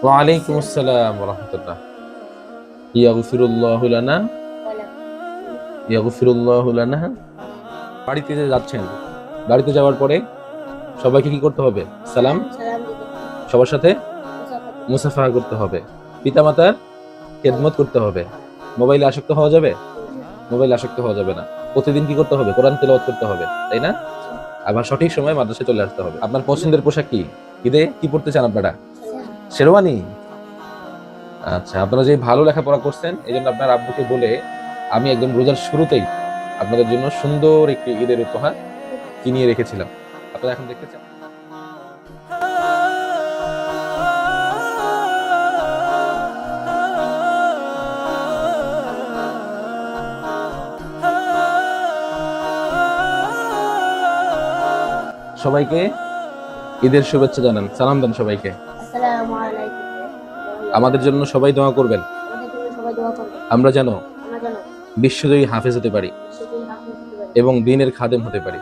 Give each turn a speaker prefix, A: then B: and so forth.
A: ওয়া আলাইকুম আসসালাম ওয়া রাহমাতুল্লাহ। ইয়াগফিরুল্লাহু লানা ইয়াগফিরুল্লাহু লানা। বাড়িতে যে যাচ্ছেন, বাড়িতে যাওয়ার পরে সবাইকে কি করতে হবে? সালাম, সবার সাথে মুসাফাহা করতে হবে। পিতামাতার খেদমত করতে হবে। মোবাইলে আসক্ত হওয়া যাবে? মোবাইলে আসক্ত হওয়া যাবে না। প্রতিদিন কি করতে হবে? কোরআন তেলাওয়াত করতে হবে, তাই না? আবার সঠিক সময় মাদ্রাসায় চলে আসতে হবে। আপনার পছন্দের পোশাক কি? ঈদে কি পড়তে চান আপনারা? শেরওয়ানি। আচ্ছা, আপনারা যে ভালো লেখাপড়া করছেন এই জন্য আপনার আব্বুকে বলে আমি একদম রোজার শুরুতেই আপনাদের জন্য সুন্দর একটি ঈদের উপহার কিনিয়ে রেখেছিলাম। আপনারা এখন দেখতে চান? সবাইকে ঈদের শুভেচ্ছা জানান, সালাম দেন সবাইকে।
B: আসসালামু আলাইকুম।
A: আমাদের জন্য সবাই দোয়া করবেন,
B: আমাদের জন্য সবাই দোয়া করবেন।
A: আমরা যেন
B: আমরা যেন
A: বিশ্বজয়ী হাফেজ হতে পারি
B: বিশ্বজয়ী হাফেজ হতে পারি।
A: এবং দ্বীনের খাদেম হতে পারি।